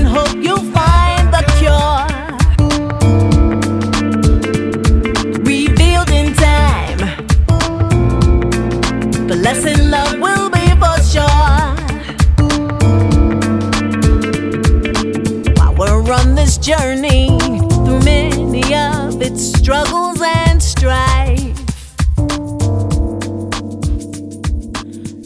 hope you'll find the cure. Revealed in time. The lesson love will be for sure. While we're on this journey through many of its struggles and strife,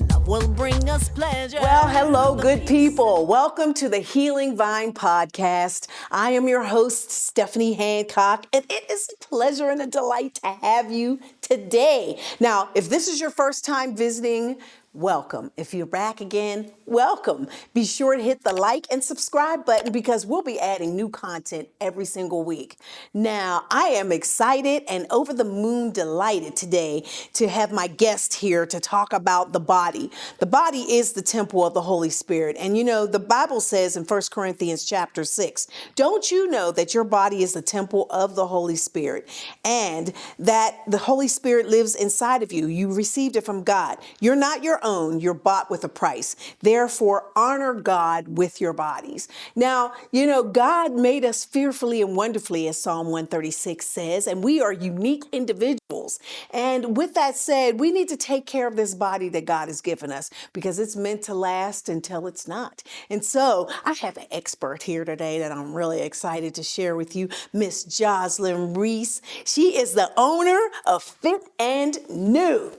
love will bring us pleasure. Well, hello, good people. Welcome to the Healing Vine podcast. I am your host, Stephanie Hancock, and it is a pleasure and a delight to have you today. Now, if this is your first time visiting, welcome. If you're back again, welcome. Be sure to hit the like and subscribe button because we'll be adding new content every single week. Now, I am excited and over the moon delighted today to have my guest here to talk about the body. The body is the temple of the Holy Spirit. And you know, the Bible says in 1 Corinthians chapter 6, don't you know that your body is the temple of the Holy Spirit and that the Holy Spirit lives inside of you? You received it from God. You're not your own, you're bought with a price. Therefore, honor God with your bodies. Now, you know, God made us fearfully and wonderfully, as Psalm 136 says, and we are unique individuals. And with that said, we need to take care of this body that God has given us because it's meant to last until it's not. And so I have an expert here today that I'm really excited to share with you, Miss Joslyn Reese. She is the owner of Fit and New.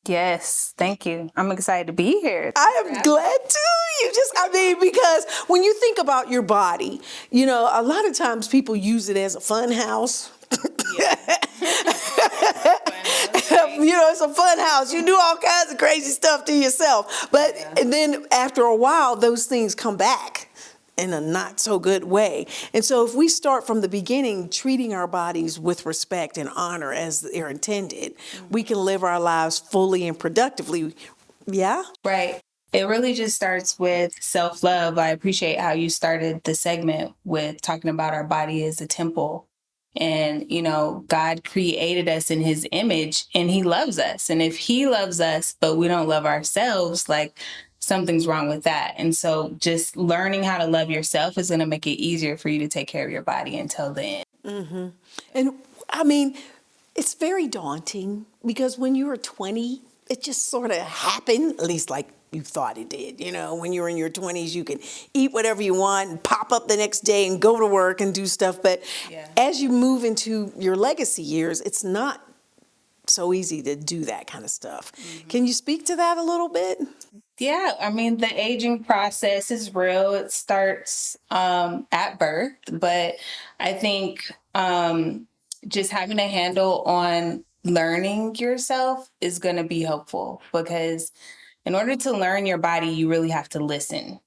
Yes, thank you. I'm excited to be here. I am glad too. Because when you think about your body, you know, a lot of times people use it as a fun house. You know, it's a fun house. You do all kinds of crazy stuff to yourself. But and then after a while, those things come back in a not so good way. And so if we start from the beginning, treating our bodies with respect and honor as they're intended, we can live our lives fully and productively. Yeah? Right. It really just starts with self-love. I appreciate how you started the segment with talking about our body as a temple. And, you know, God created us in his image and he loves us. And if he loves us, but we don't love ourselves, like something's wrong with that. And so just learning how to love yourself is going to make it easier for you to take care of your body until the end. Mm-hmm. And I mean, it's very daunting because when you were 20, it just sort of happened, at least like you thought it did. You know, when you were in your 20s, you can eat whatever you want and pop up the next day and go to work and do stuff. But as you move into your legacy years, it's not so easy to do that kind of stuff. Mm-hmm. Can you speak to that a little bit? Yeah, I mean, the aging process is real. It starts at birth, but I think just having a handle on learning yourself is going to be helpful because in order to learn your body, you really have to listen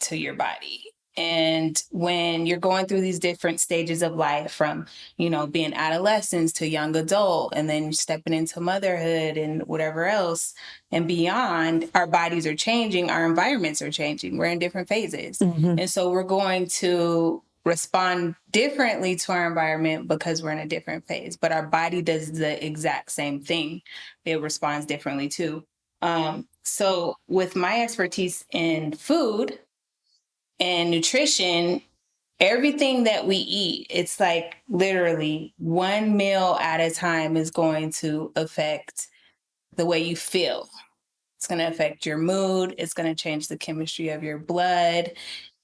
to your body. And when you're going through these different stages of life from, you know, being adolescents to young adult and then stepping into motherhood and whatever else and beyond, our bodies are changing, our environments are changing. We're in different phases. Mm-hmm. And so we're going to respond differently to our environment because we're in a different phase. But our body does the exact same thing. It responds differently too. So with my expertise in food and nutrition, everything that we eat, it's like literally one meal at a time is going to affect the way you feel. It's going to affect your mood. It's going to change the chemistry of your blood.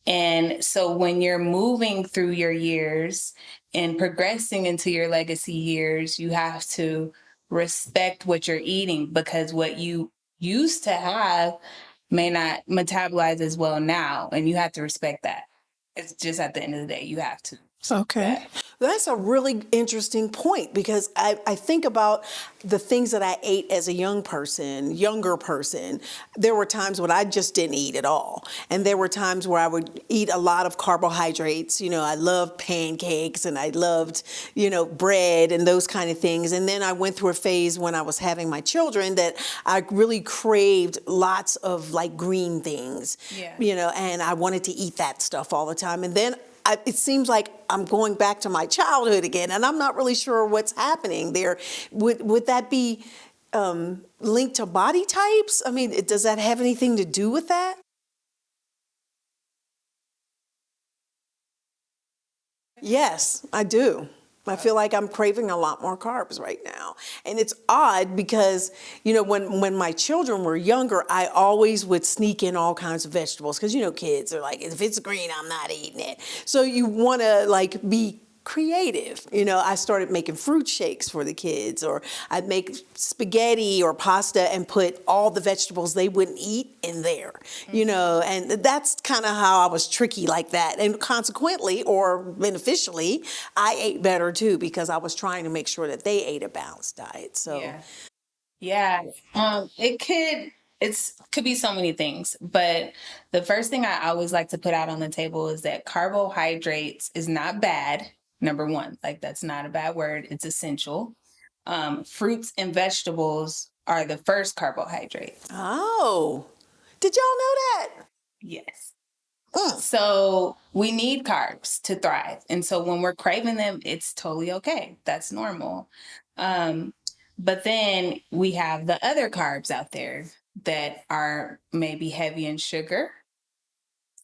And so when you're moving through your years and progressing into your legacy years, you have to respect what you're eating because what you used to have may not metabolize as well now. And you have to respect that. It's just at the end of the day, you have to. Okay. That's a really interesting point because I think about the things that I ate as a younger person. There were times when I just didn't eat at all. And there were times where I would eat a lot of carbohydrates. You know, I loved pancakes and I loved, you know, bread and those kind of things. And then I went through a phase when I was having my children that I really craved lots of like green things, you know, and I wanted to eat that stuff all the time. And then it seems like I'm going back to my childhood again, and I'm not really sure what's happening there. Would that be linked to body types? I mean, does that have anything to do with that? Yes, I do. I feel like I'm craving a lot more carbs right now. And it's odd because, when my children were younger, I always would sneak in all kinds of vegetables because, kids are like, if it's green, I'm not eating it. So you want to like be creative. I started making fruit shakes for the kids, or I'd make spaghetti or pasta and put all the vegetables they wouldn't eat in there, and that's kind of how I was tricky like that. And consequently, or beneficially, I ate better too because I was trying to make sure that they ate a balanced diet. So, yeah. It could be so many things, but the first thing I always like to put out on the table is that carbohydrates is not bad. Number one, like that's not a bad word. It's essential. Fruits and vegetables are the first carbohydrate. oh, did y'all know that? Yes. So we need carbs to thrive. And so when we're craving them, it's totally okay. That's normal. But then we have the other carbs out there that are maybe heavy in sugar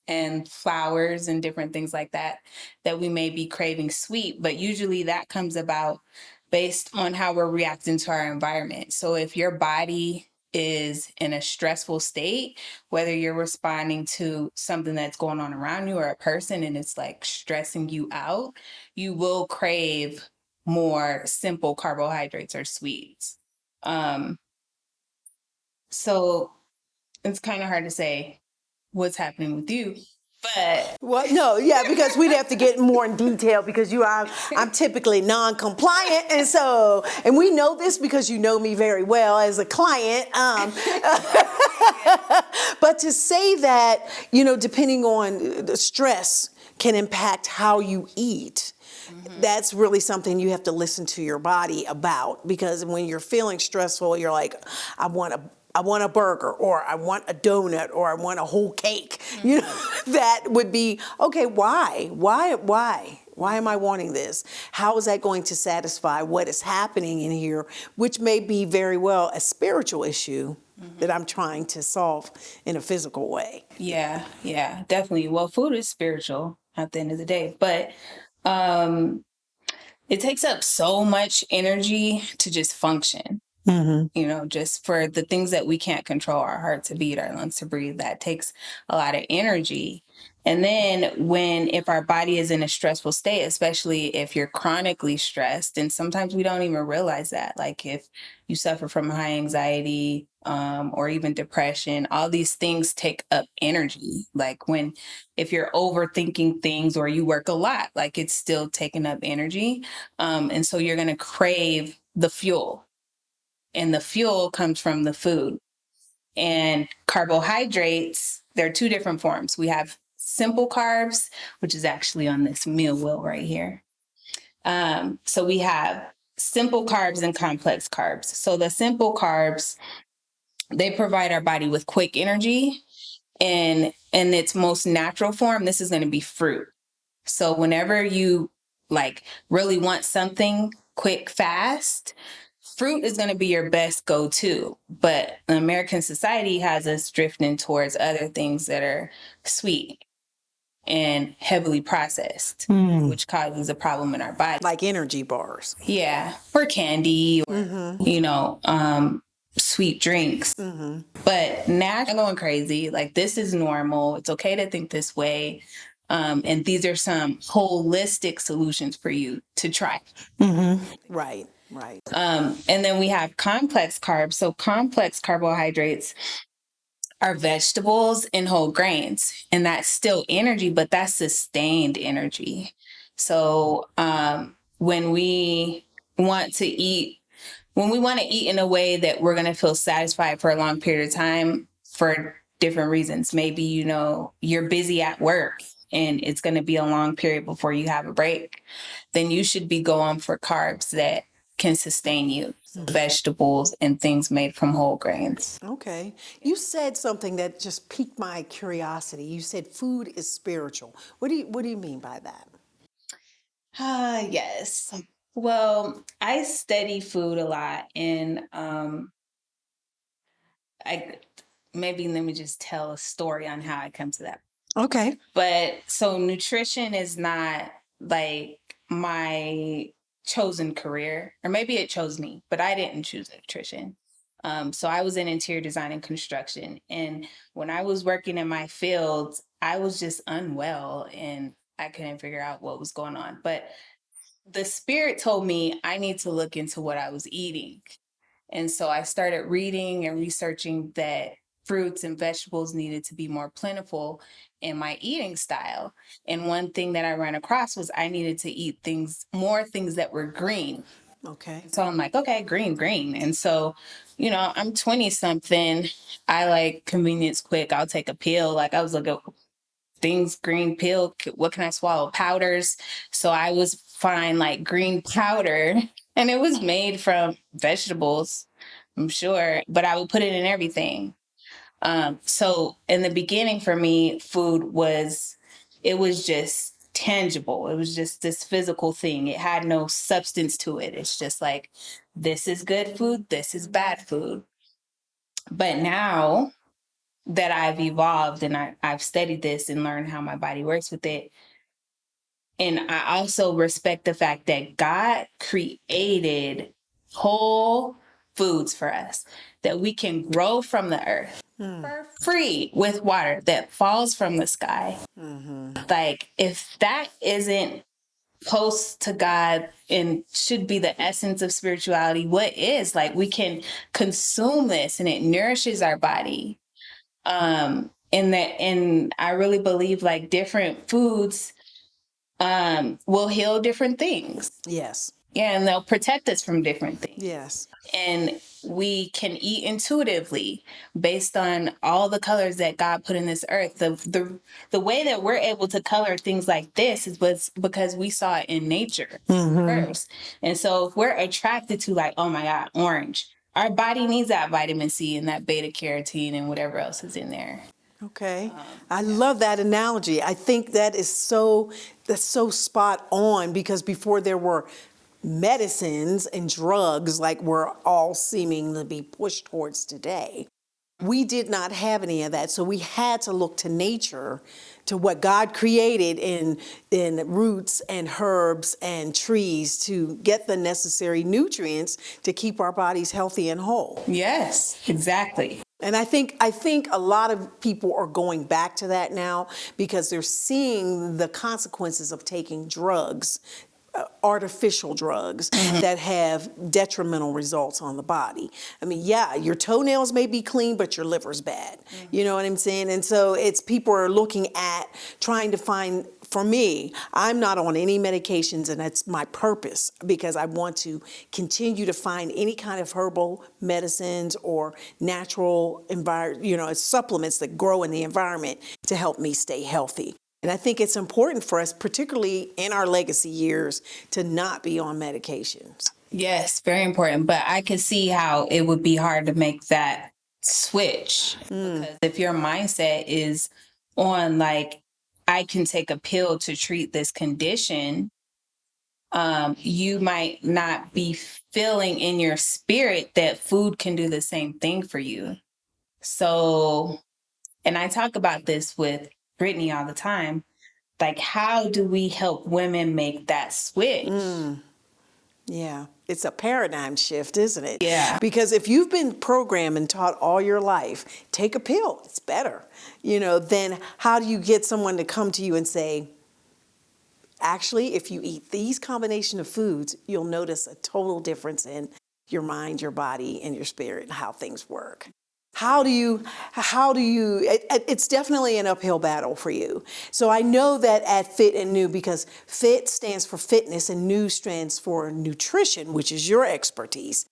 and flours and different things like that, that we may be craving sweet, but usually that comes about based on how we're reacting to our environment. So if your body is in a stressful state, whether you're responding to something that's going on around you or a person and it's like stressing you out, you will crave more simple carbohydrates or sweets. So it's kind of hard to say what's happening with you, but Well, no, yeah, because we'd have to get more in detail because I'm typically non-compliant, and we know this because you know me very well as a client. But to say that, depending on the stress can impact how you eat. That's really something you have to listen to your body about, because when you're feeling stressful, you're like, I want a burger, or I want a donut, or I want a whole cake. That would be, okay, why? Why am I wanting this? How is that going to satisfy what is happening in here, which may be very well a spiritual issue that I'm trying to solve in a physical way. Yeah, definitely. Well, food is spiritual at the end of the day, but it takes up so much energy to just function. Just for the things that we can't control, our heart to beat, our lungs to breathe, that takes a lot of energy. And then if our body is in a stressful state, especially if you're chronically stressed, and sometimes we don't even realize that, like if you suffer from high anxiety, or even depression, all these things take up energy. Like if you're overthinking things or you work a lot, like it's still taking up energy. And so you're going to crave the fuel. And the fuel comes from the food. And carbohydrates, there are two different forms. We have simple carbs, which is actually on this meal wheel right here. So we have simple carbs and complex carbs. So the simple carbs, they provide our body with quick energy. And in its most natural form, this is going to be fruit. So whenever you like really want something quick, fast, fruit is going to be your best go-to. But American society has us drifting towards other things that are sweet and heavily processed, which causes a problem in our body. Like energy bars. Yeah. Or candy, or, sweet drinks. But now I'm going crazy. Like, this is normal. It's okay to think this way. And these are some holistic solutions for you to try. Right. And then we have complex carbs. So complex carbohydrates are vegetables and whole grains. And that's still energy, but that's sustained energy. So when we want to eat in a way that we're going to feel satisfied for a long period of time for different reasons, maybe, you're busy at work and it's going to be a long period before you have a break, then you should be going for carbs that can sustain you. Vegetables and things made from whole grains. Okay. You said something that just piqued my curiosity. You said food is spiritual. What do you mean by that? Yes. Well, I study food a lot, and let me just tell a story on how I come to that. Okay. But so nutrition is not like my chosen career, or maybe it chose me, but I didn't choose nutrition. So I was in interior design and construction. And when I was working in my field, I was just unwell and I couldn't figure out what was going on. But the spirit told me I need to look into what I was eating. And so I started reading and researching that fruits and vegetables needed to be more plentiful in my eating style. And one thing that I ran across was I needed to eat more things that were green. Okay. So I'm like, okay, green. And so, I'm 20 something. I like convenience quick. I'll take a pill. Like I was looking things, green pill. What can I swallow? Powders. So I was fine like green powder, and it was made from vegetables, I'm sure, but I would put it in everything. So in the beginning for me, it was just tangible. It was just this physical thing. It had no substance to it. It's just like, this is good food, this is bad food. But now that I've evolved and I've studied this and learned how my body works with it, and I also respect the fact that God created whole foods for us that we can grow from the earth for free with water that falls from the sky. Like, if that isn't close to God and should be the essence of spirituality, what is? Like, we can consume this and it nourishes our body. And I really believe like different foods will heal different things. Yes. Yeah, and they'll protect us from different things. Yes. And we can eat intuitively based on all the colors that God put in this earth. The way that we're able to color things like this was because we saw it in nature first. And so if we're attracted to like, oh my God, orange, our body needs that vitamin C and that beta carotene and whatever else is in there. Okay. I love that analogy. I think that's so spot on, because before there were medicines and drugs like we're all seeming to be pushed towards today, we did not have any of that. So we had to look to nature, to what God created in roots and herbs and trees to get the necessary nutrients to keep our bodies healthy and whole. Yes, exactly. And I think a lot of people are going back to that now because they're seeing the consequences of taking drugs, artificial drugs that have detrimental results on the body. I mean, yeah, your toenails may be clean, but your liver's bad. You know what I'm saying? And so people are looking at trying to find, for me, I'm not on any medications, and that's my purpose, because I want to continue to find any kind of herbal medicines or natural supplements that grow in the environment to help me stay healthy. And I think it's important for us, particularly in our legacy years, to not be on medications. Yes, very important. But I can see how it would be hard to make that switch. Because if your mindset is on like, I can take a pill to treat this condition, you might not be feeling in your spirit that food can do the same thing for you. So, and I talk about this with Brittany all the time. Like, how do we help women make that switch? Yeah, it's a paradigm shift, isn't it? Yeah. Because if you've been programmed and taught all your life, take a pill, it's better, then how do you get someone to come to you and say, actually, if you eat these combination of foods, you'll notice a total difference in your mind, your body, and your spirit, and how things work. How do you, it's definitely an uphill battle for you. So I know that at Fit and New, because Fit stands for fitness and New stands for nutrition, which is your expertise,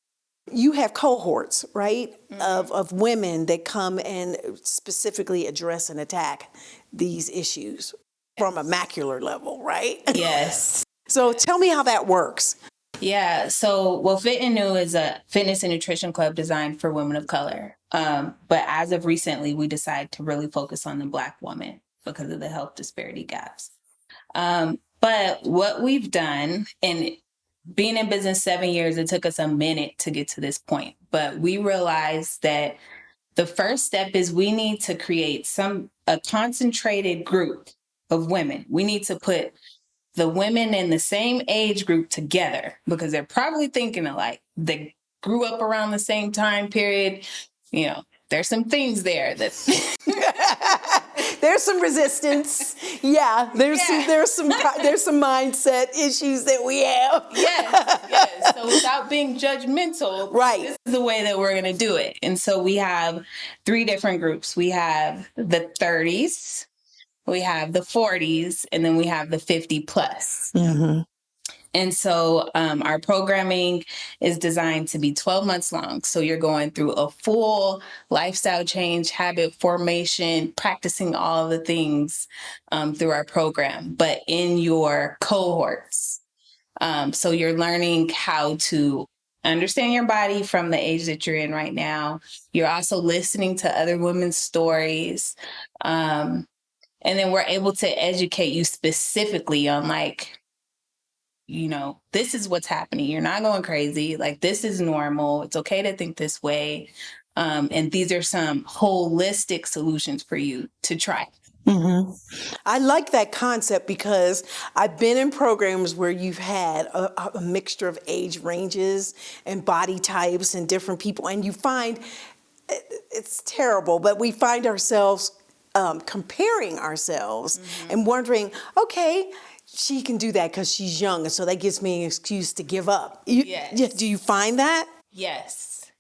you have cohorts, right, of women that come and specifically address and attack these issues from a macular level, right? Yes. So tell me how that works. Yeah. So, Fit and New is a fitness and nutrition club designed for women of color. But as of recently, we decided to really focus on the Black woman because of the health disparity gaps. But what we've done, and being in business 7 years, it took us a minute to get to this point. But we realized that the first step is we need to create a concentrated group of women. We need to put the women in the same age group together, because they're probably thinking alike. They grew up around the same time period. You know, there's some things there that there's some resistance. Yeah, there's some mindset issues that we have. Yes. So without being judgmental, right, this is the way that we're going to do it. And so we have 3 different groups. We have the 30s, we have the 40s, and then we have the 50 plus. Mm-hmm. And so our programming is designed to be 12 months long. So you're going through a full lifestyle change, habit formation, practicing all the things through our program, but in your cohorts. So you're learning how to understand your body from the age that you're in right now. You're also listening to other women's stories. And then we're able to educate you specifically on like, you know, this is what's happening. You're not going crazy. Like, this is normal. It's okay to think this way. And these are some holistic solutions for you to try. Mm-hmm. I like that concept because I've been in programs where you've had a mixture of age ranges and body types and different people. And you find it's terrible, but we find ourselves comparing ourselves and wondering, okay, she can do that because she's young, and so that gives me an excuse to give up. Yes. Do you find that? Yes,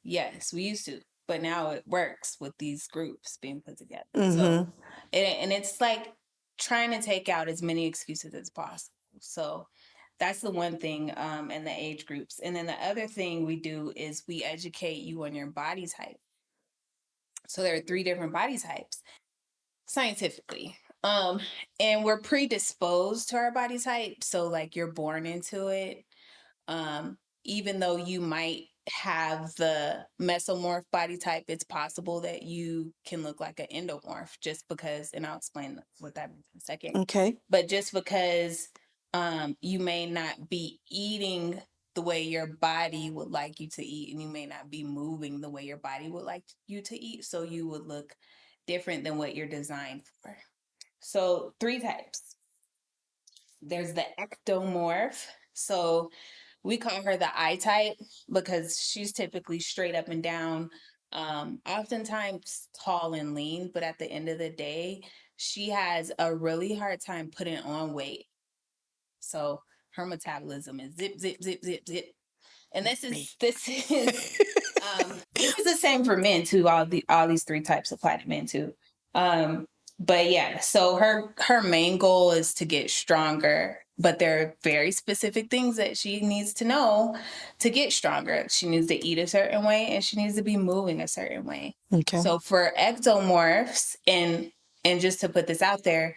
we used to, but now it works with these groups being put together. Mm-hmm. So, and it's like trying to take out as many excuses as possible. So that's the one thing in the age groups. And then the other thing we do is we educate you on your body type. So there are 3 different body types scientifically. And we're predisposed to our body type. So like you're born into it. Even though you might have the mesomorph body type, it's possible that you can look like an endomorph just because, and I'll explain what that means in a second. Okay. But just because you may not be eating the way your body would like you to eat, and you may not be moving the way your body would like you to eat, so you would look different than what you're designed for. So 3 types. There's the ectomorph. So we call her the I type because she's typically straight up and down, oftentimes tall and lean, but at the end of the day, she has a really hard time putting on weight. So her metabolism is zip, zip, zip, zip, zip. And this is this is the same for men too. All these 3 types apply to men too. But yeah, so her main goal is to get stronger, but there are very specific things that she needs to know to get stronger. She needs to eat a certain way, and she needs to be moving a certain way. Okay. So for ectomorphs, and just to put this out there,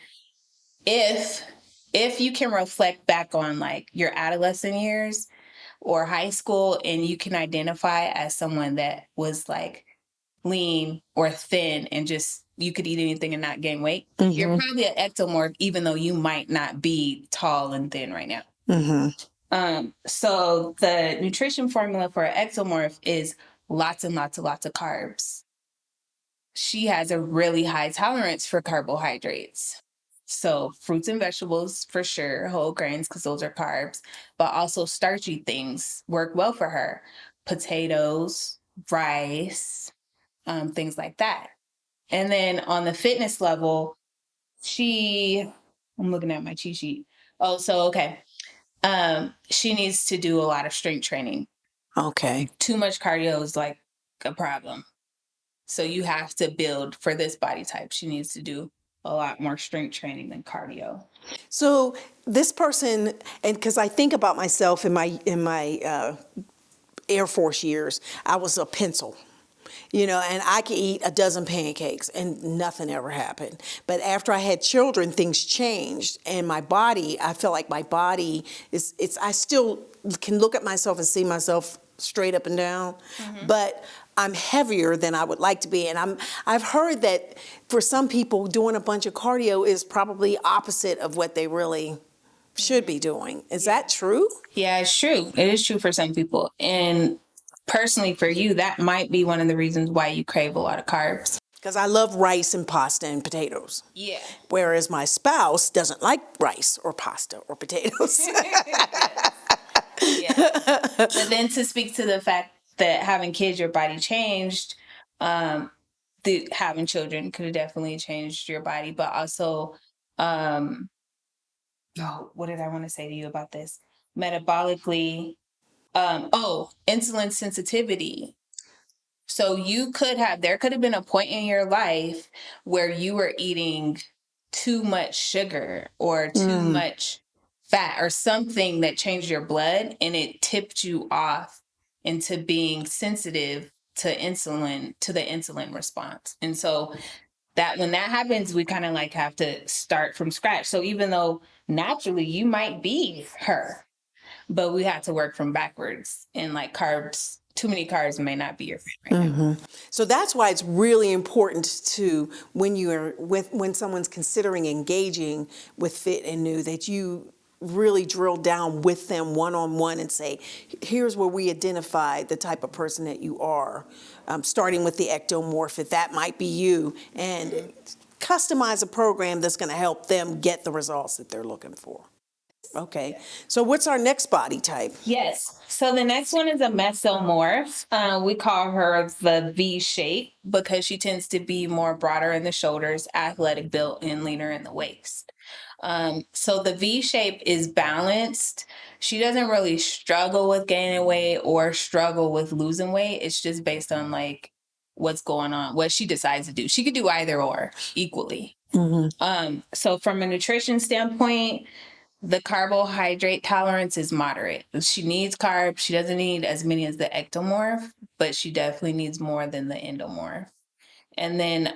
if you can reflect back on like your adolescent years or high school, and you can identify as someone that was like lean or thin and just you could eat anything and not gain weight, you're probably an ectomorph, even though you might not be tall and thin right now. So the nutrition formula for an ectomorph is lots and lots of carbs. She has a really high tolerance for carbohydrates. So fruits and vegetables, for sure, whole grains, because those are carbs, but also starchy things work well for her. Potatoes, rice, things like that. And then on the fitness level, I'm looking at my cheat sheet. Oh, so, okay. She needs to do a lot of strength training. Okay. Too much cardio is like a problem. So you have to build for this body type. She needs to do a lot more strength training than cardio. So this person, and because I think about myself in my Air Force years, I was a pencil. You know, and I could eat a dozen pancakes and nothing ever happened. But after I had children, things changed. And my body, I feel like my body I still can look at myself and see myself straight up and down. But I'm heavier than I would like to be. And I've heard that for some people, doing a bunch of cardio is probably opposite of what they really should be doing. Is that true? Yeah, it's true. It is true for some people. And personally for you, that might be one of the reasons why you crave a lot of carbs. Because I love rice and pasta and potatoes. Yeah. Whereas my spouse doesn't like rice or pasta or potatoes. Yeah. But then to speak to the fact that having kids, your body changed, having children could have definitely changed your body, but also, what did I want to say to you about this? Metabolically, insulin sensitivity. So there could have been a point in your life where you were eating too much sugar or too much fat or something that changed your blood, and it tipped you off into being sensitive to the insulin response. And so that when that happens, we kind of like have to start from scratch. So even though naturally you might be her, but we have to work from backwards, and like too many carbs may not be your friend right now. So that's why it's really important to, when someone's considering engaging with Fit and New, that you really drill down with them one-on-one and say, here's where we identify the type of person that you are, starting with the ectomorph, if that might be you, and customize a program that's going to help them get the results that they're looking for. Okay, so what's our next body type? Yes, so the next one is a mesomorph. We call her the V shape because she tends to be more broader in the shoulders, athletic built, and leaner in the waist. So the V shape is balanced. She doesn't really struggle with gaining weight or struggle with losing weight. It's just based on like what's going on, what she decides to do. She could do either or equally. So from a nutrition standpoint, the carbohydrate tolerance is moderate. She needs carbs. She doesn't need as many as the ectomorph, but she definitely needs more than the endomorph. And then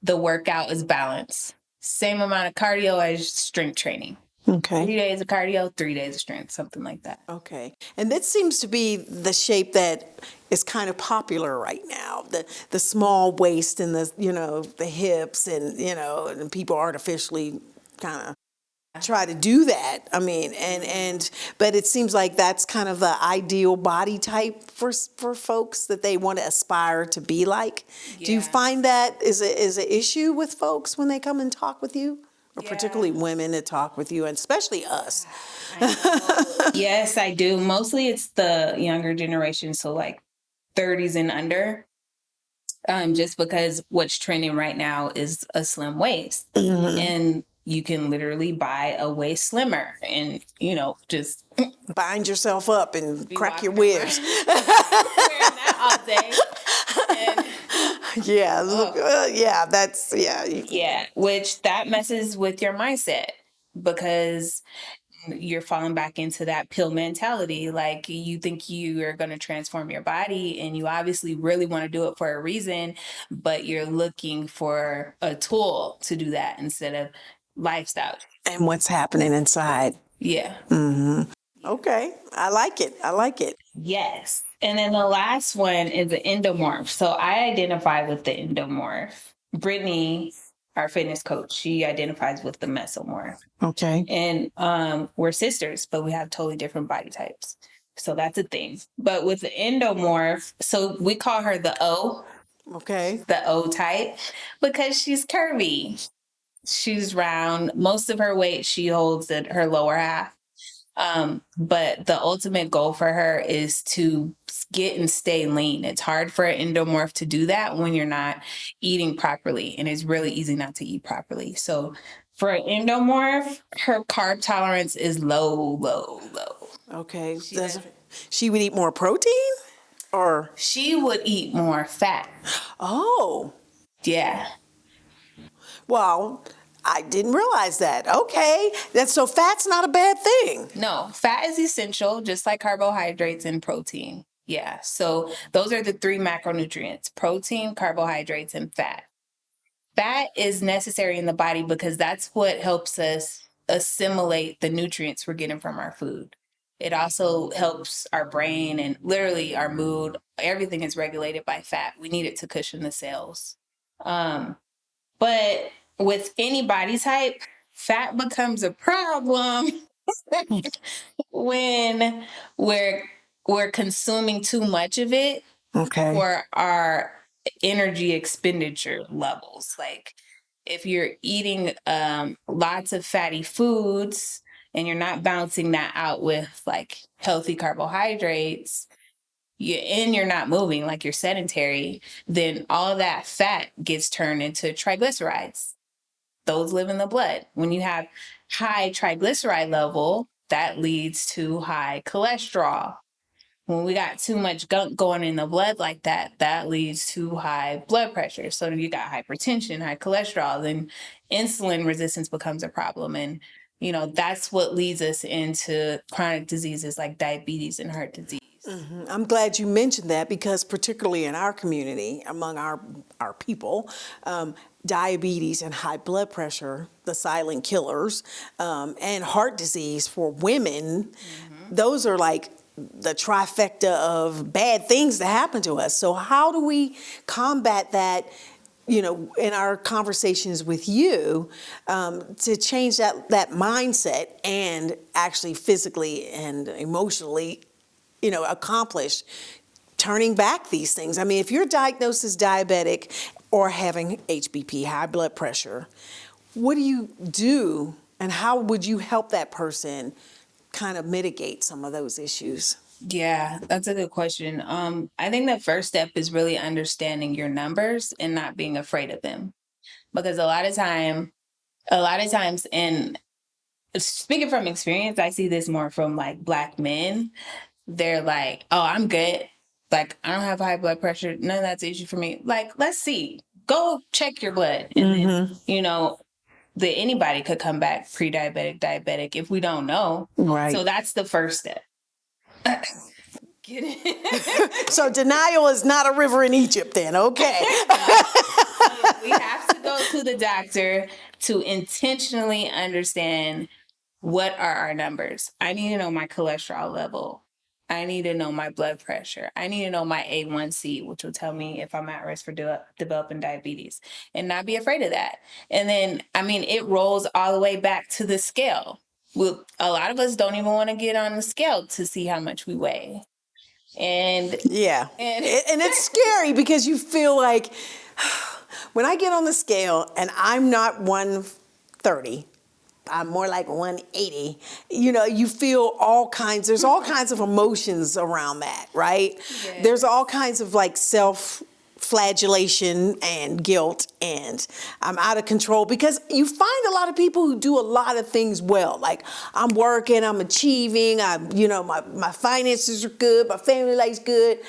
the workout is balanced. Same amount of cardio as strength training. Okay. 3 days of cardio, 3 days of strength, something like that. Okay. And that seems to be the shape that is kind of popular right now. The small waist and the hips and people artificially kind of try to do that. I mean, but it seems like that's kind of the ideal body type for folks that they want to aspire to be like. Yeah. Do you find that is an issue with folks when they come and talk with you? Or particularly women that talk with you, and especially us. Yes, I do. Mostly it's the younger generation, so like 30s and under. Just because what's trending right now is a slim waist. And you can literally buy a waist slimmer and, just bind yourself up and crack your ribs. Wearing that all day. Which that messes with your mindset because you're falling back into that pill mentality. Like you think you are going to transform your body and you obviously really want to do it for a reason, but you're looking for a tool to do that instead of lifestyle. And what's happening inside. Yeah. Okay. I like it. Yes. And then the last one is the endomorph. So I identify with the endomorph. Brittany, our fitness coach, she identifies with the mesomorph. Okay. And we're sisters, but we have totally different body types. So that's a thing. But with the endomorph, so we call her the O. Okay. The O type because she's curvy. She's round. Most of her weight she holds at her lower half. But the ultimate goal for her is to get and stay lean. It's hard for an endomorph to do that when you're not eating properly, and it's really easy not to eat properly. So for an endomorph, her carb tolerance is low. Okay. She would eat more protein, or she would eat more fat. Oh. Yeah. Well, I didn't realize that. Okay. So fat's not a bad thing. No, fat is essential, just like carbohydrates and protein. Yeah. So those are the 3 macronutrients: protein, carbohydrates, and fat. Fat is necessary in the body because that's what helps us assimilate the nutrients we're getting from our food. It also helps our brain and literally our mood. Everything is regulated by fat. We need it to cushion the cells. But with any body type, fat becomes a problem when we're consuming too much of it for our energy expenditure levels. Like if you're eating lots of fatty foods and you're not balancing that out with like healthy carbohydrates, you're not moving, like you're sedentary, then all of that fat gets turned into triglycerides. Those live in the blood. When you have high triglyceride level, that leads to high cholesterol. When we got too much gunk going in the blood like that, that leads to high blood pressure. So you got hypertension, high cholesterol, then insulin resistance becomes a problem. And, that's what leads us into chronic diseases like diabetes and heart disease. Mm-hmm. I'm glad you mentioned that because particularly in our community, among our people, diabetes and high blood pressure, the silent killers, and heart disease for women, those are like the trifecta of bad things that happen to us. So how do we combat that, in our conversations with you, to change that mindset and actually physically and emotionally accomplish turning back these things? I mean, if you're diagnosed as diabetic or having HBP, high blood pressure, what do you do and how would you help that person kind of mitigate some of those issues? Yeah, that's a good question. I think the first step is really understanding your numbers and not being afraid of them. Because a lot of times, and speaking from experience, I see this more from like Black men. They're like, oh, I'm good. Like, I don't have high blood pressure. None of that's an issue for me. Like, let's see. Go check your blood. And then, anybody could come back pre-diabetic, diabetic if we don't know. Right. So that's the first step. Get it? So denial is not a river in Egypt then, okay. We have to go to the doctor to intentionally understand what are our numbers. I need to know my cholesterol level. I need to know my blood pressure. I need to know my A1C, which will tell me if I'm at risk for developing diabetes, and not be afraid of that. And then, it rolls all the way back to the scale. Well, a lot of us don't even want to get on the scale to see how much we weigh. And yeah, and it's scary because you feel like when I get on the scale and I'm not 130, I'm more like 180, you feel there's all kinds of emotions around that, right? Yeah. There's all kinds of like self-flagellation and guilt, and I'm out of control because you find a lot of people who do a lot of things well. Like I'm working, I'm achieving, my finances are good, my family life's good,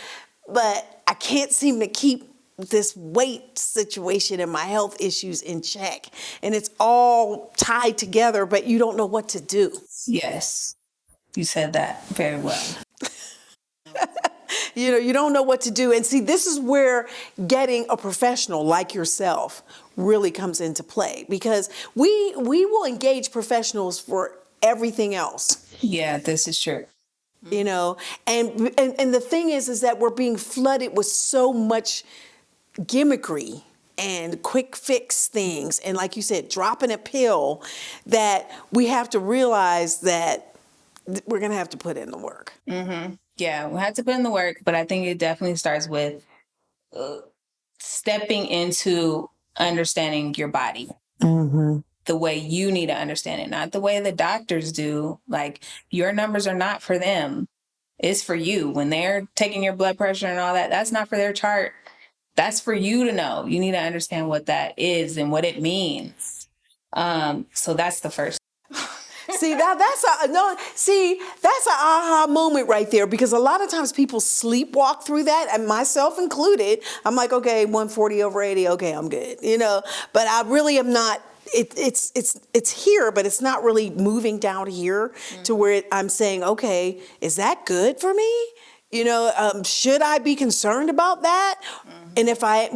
but I can't seem to keep this weight situation and my health issues in check. And it's all tied together, but you don't know what to do. Yes, you said that very well. You don't know what to do. And see, this is where getting a professional like yourself really comes into play, because we will engage professionals for everything else. Yeah, this is true. And the thing is that we're being flooded with so much gimmickry and quick fix things, and like you said, dropping a pill, that we have to realize that we're going to have to put in the work. Yeah, we have to put in the work, but I think it definitely starts with stepping into understanding your body the way you need to understand it, not the way the doctors do. Like, your numbers are not for them. It's for you. When they're taking your blood pressure and all that, that's not for their chart. That's for you to know. You need to understand what that is and what it means. So that's the first. See, that's an aha moment right there, because a lot of times people sleepwalk through that, and myself included. I'm like, okay, 140/80, okay, I'm good, but I really am not. It's here, but it's not really moving down here to where I'm saying, okay, is that good for me? Should I be concerned about that? And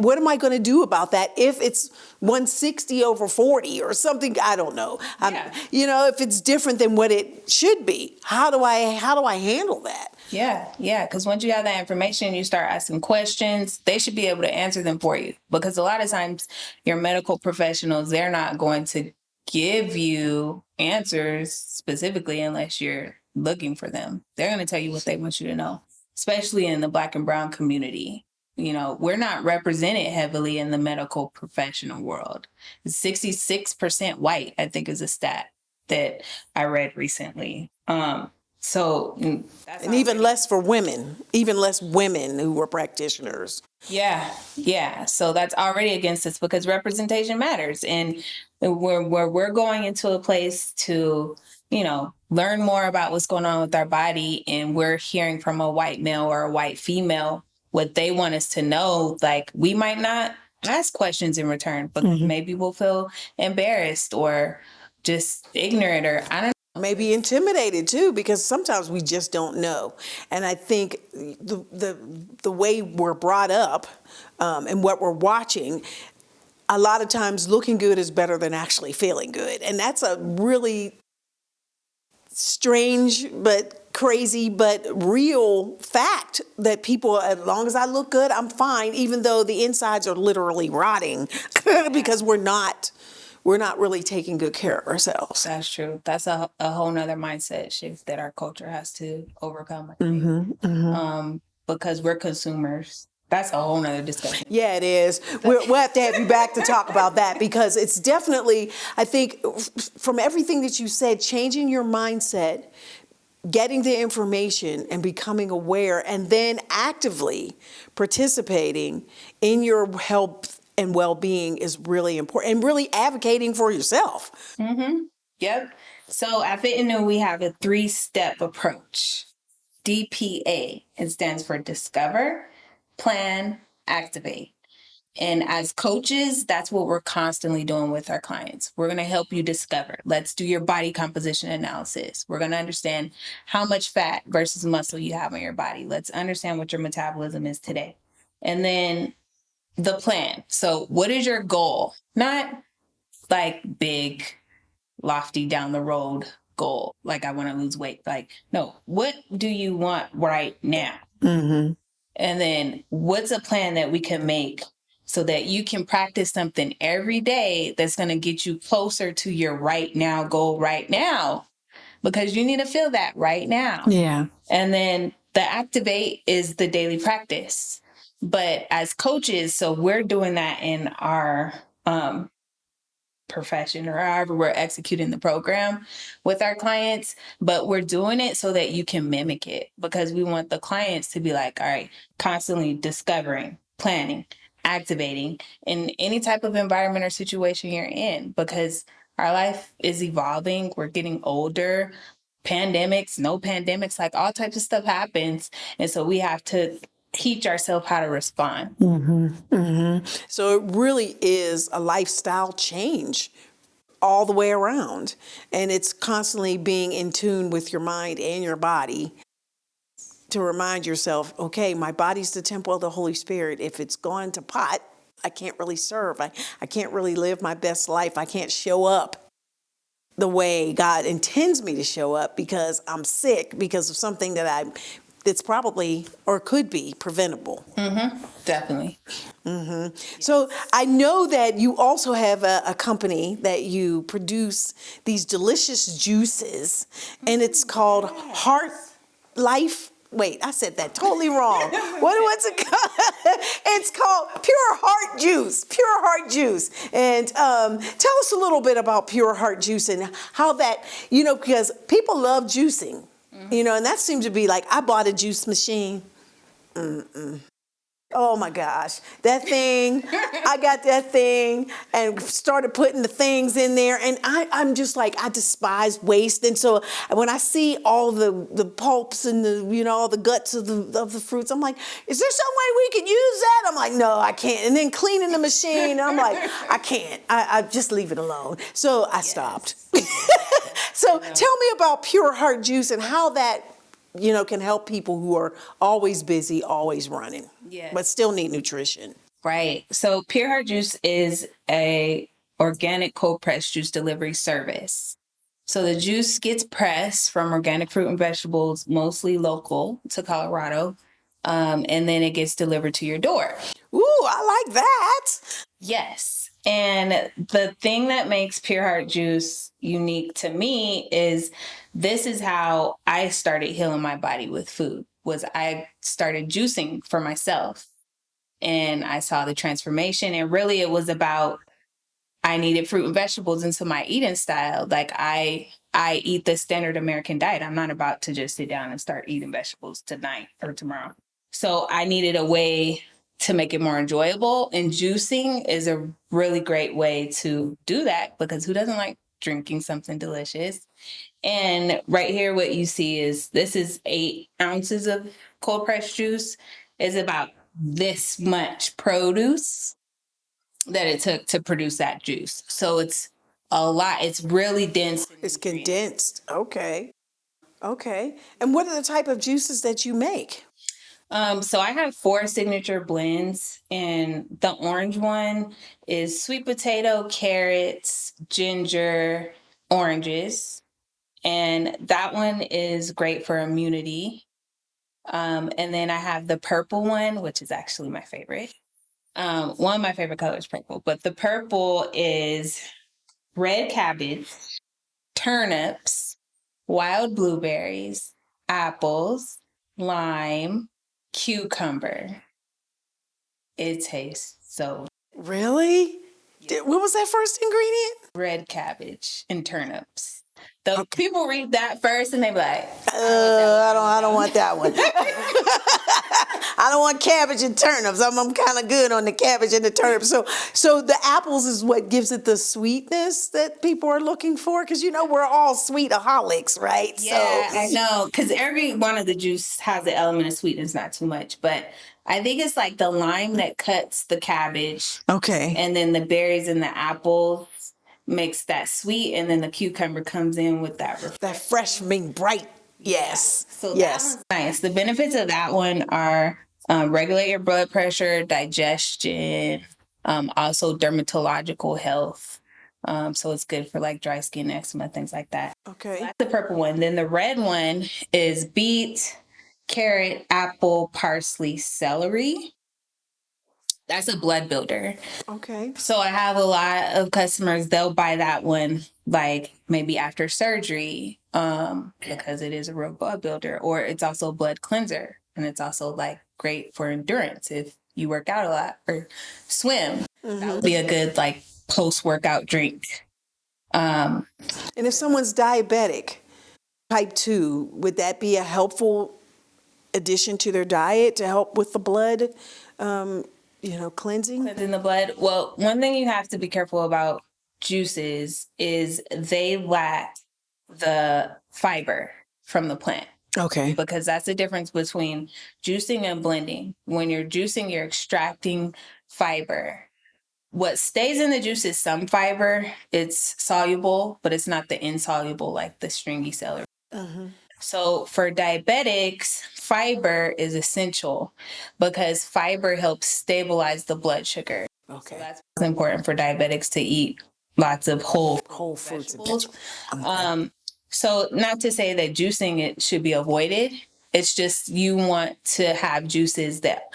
what am I going to do about that if it's 160/40 or something? I don't know. If it's different than what it should be, how do I handle that? Yeah. Because once you have that information, you start asking questions. They should be able to answer them for you. Because a lot of times, your medical professionals, they're not going to give you answers specifically unless you're looking for them. They're going to tell you what they want you to know, especially in the Black and brown community. we're not represented heavily in the medical professional world. 66% white, I think, is a stat that I read recently. And even less for women, even less women who were practitioners. Yeah. So that's already against us because representation matters. And where we're going into a place to, learn more about what's going on with our body, and we're hearing from a white male or a white female what they want us to know, like, we might not ask questions in return, but maybe we'll feel embarrassed or just ignorant, or I don't know. Maybe intimidated too, because sometimes we just don't know. And I think the way we're brought up and what we're watching, a lot of times looking good is better than actually feeling good. And that's a really strange but crazy but real fact that people, as long as I look good, I'm fine, even though the insides are literally rotting because we're not really taking good care of ourselves. That's true. That's a whole nother mindset shift that our culture has to overcome, I think. Because we're consumers. That's a whole nother discussion. Yeah, it is. We'll have to have you back to talk about that, because it's definitely, I think, from everything that you said, changing your mindset, getting the information and becoming aware, and then actively participating in your health and well-being is really important, and really advocating for yourself. Yep. So at Fit and New, we have a 3-step approach. DPA. It stands for Discover, Plan, Activate. And as coaches, that's what we're constantly doing with our clients. We're going to help you discover. Let's do your body composition analysis. We're going to understand how much fat versus muscle you have in your body. Let's understand what your metabolism is today. And then the plan. So what is your goal? Not like big, lofty down the road goal. Like, I want to lose weight. Like, no, what do you want right now? And then what's a plan that we can make so that you can practice something every day that's going to get you closer to your right now goal right now, because you need to feel that right now. Yeah. And then the activate is the daily practice. But as coaches, so we're doing that in our profession, or however we're executing the program with our clients, but we're doing it so that you can mimic it, because we want the clients to be like, all right, constantly discovering, planning, activating in any type of environment or situation you're in, because our life is evolving. We're getting older, pandemics, no pandemics, like all types of stuff happens. And so we have to teach ourselves how to respond. So it really is a lifestyle change all the way around. And it's constantly being in tune with your mind and your body to remind yourself, okay, my body's the temple of the Holy Spirit. If it's gone to pot, I can't really serve. I can't really live my best life. I can't show up the way God intends me to show up because I'm sick because of something that's probably or could be preventable. Definitely. So I know that you also have a company that you produce these delicious juices, and it's called Heart Life. Wait, I said that totally wrong. What's it called? It's called Pure Heart Juice. Pure Heart Juice. And tell us a little bit about Pure Heart Juice and how that, because people love juicing, and that seems to be like, I bought a juice machine. Oh my gosh, that thing, I got that thing and started putting the things in there, and I'm just like, I despise waste. And so when I see all the pulps and all the guts of the fruits, I'm like, is there some way we can use that? I'm like, no, I can't. And then cleaning the machine, and I'm like, I can't. I just leave it alone. So I stopped. So tell me about Pure Heart Juice and how that can help people who are always busy, always running, but still need nutrition. Right. So Pure Heart Juice is a organic cold pressed juice delivery service. So the juice gets pressed from organic fruit and vegetables, mostly local to Colorado, and then it gets delivered to your door. Ooh, I like that. Yes. And the thing that makes Pure Heart Juice unique to me is this is how I started healing my body with food, was I started juicing for myself. and I saw the transformation. And really it was about, I needed fruit and vegetables into my eating style. Like I eat the standard American diet. I'm not about to just sit down and start eating vegetables tonight or tomorrow. So I needed a way to make it more enjoyable. And juicing is a really great way to do that, because who doesn't like drinking something delicious? And right here, what you see is, this is 8 ounces of cold pressed juice. Is about this much produce that it took to produce that juice. So it's a lot. It's really dense. It's condensed. Okay. Okay. And what are the type of juices that you make? So I have 4 signature blends, and the orange one is sweet potato, carrots, ginger, oranges. And that one is great for immunity. And then I have the purple one, which is actually my favorite. One of my favorite colors is purple, but the purple is red cabbage, turnips, wild blueberries, apples, lime, cucumber. It tastes so Really? What was that first ingredient? red cabbage and turnips. The people read that first and they be like, I don't want that one. I don't want cabbage and turnips. I'm kind of good on the cabbage and the turnips. So the apples is what gives it the sweetness that people are looking for, because we're all sweetaholics, right? Yeah, I know, because every one of the juice has an element of sweetness, not too much, but I think it's like the lime that cuts the cabbage. Okay. And then the berries and the apples makes that sweet, and then the cucumber comes in with that fresh, being bright. Yes. So yes. That one's nice. The benefits of that one are regulate your blood pressure, digestion, also dermatological health. So it's good for like dry skin, eczema, things like that. Okay. So that's the purple one. Then the red one is beet, carrot, apple, parsley, celery. That's a blood builder. Okay. So I have a lot of customers, they'll buy that one like maybe after surgery, because it is a real blood builder, or it's also a blood cleanser. And it's also like great for endurance if you work out a lot or swim. Mm-hmm. That would be a good like post-workout drink. And if someone's diabetic, type 2, would that be a helpful addition to their diet to help with the blood, cleansing? Cleansing the blood. Well, one thing you have to be careful about juices is they lack the fiber from the plant. Okay. Because that's the difference between juicing and blending. When you're juicing, you're extracting fiber. What stays in the juice is some fiber. It's soluble, but it's not the insoluble like the stringy celery. Mm-hmm. So for diabetics, fiber is essential because fiber helps stabilize the blood sugar. Okay. So that's important for diabetics, to eat lots of whole fruits and vegetables. Okay. So not to say that juicing it should be avoided. It's just you want to have juices that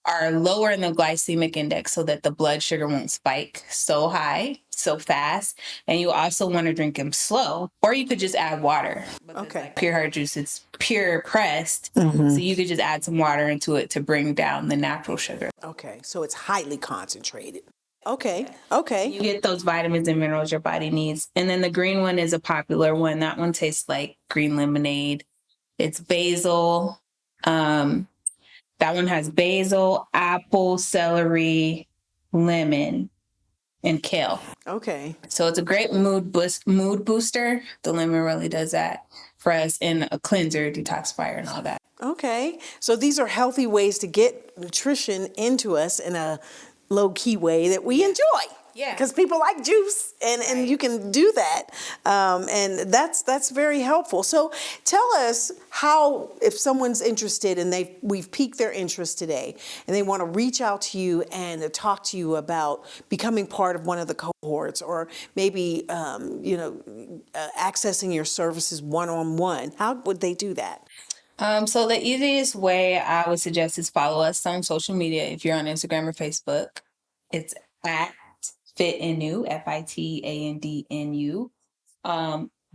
are lower in the glycemic index so that the blood sugar won't spike so high, so fast. And you also want to drink them slow, or you could just add water. Okay. Like Pure Heart juice, it's pure pressed. Mm-hmm. So you could just add some water into it to bring down the natural sugar. Okay. So it's highly concentrated. Okay. Okay. You get those vitamins and minerals your body needs. And then the green one is a popular one. That one tastes like green lemonade. It's basil. That one has basil, apple, celery, lemon, and kale. Okay. So it's a great mood booster. The lemon really does that for us, and a cleanser, detoxifier, and all that. Okay. So these are healthy ways to get nutrition into us in a low-key way that we enjoy. Yeah. Because people like juice, and you can do that. And that's very helpful. So tell us how, if someone's interested and we've piqued their interest today and they want to reach out to you and talk to you about becoming part of one of the cohorts, or maybe, accessing your services one-on-one, how would they do that? So the easiest way I would suggest is follow us on social media. If you're on Instagram or Facebook, it's at FitAndNu, FITANDNU.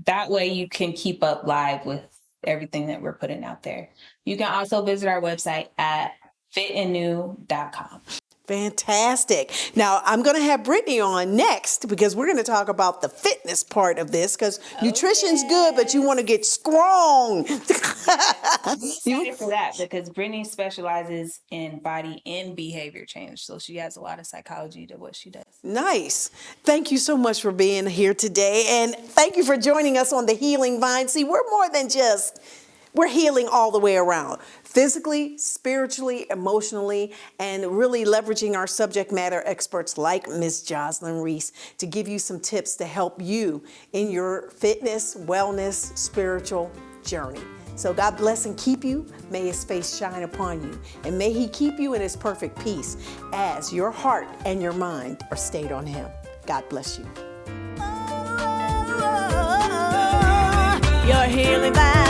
That way you can keep up live with everything that we're putting out there. You can also visit our website at fitandnew.com. Fantastic. Now, I'm going to have Brittany on next because we're going to talk about the fitness part of this because nutrition's good, but you want to get strong. I'm excited for that because Brittany specializes in body and behavior change. So she has a lot of psychology to what she does. Nice. Thank you so much for being here today. And thank you for joining us on the Healing Vine. See, we're more than we're healing all the way around. Physically, spiritually, emotionally, and really leveraging our subject matter experts like Ms. Joslyn Reese to give you some tips to help you in your fitness, wellness, spiritual journey. So God bless and keep you. May His face shine upon you. And may He keep you in His perfect peace as your heart and your mind are stayed on Him. God bless you. Your healing vine.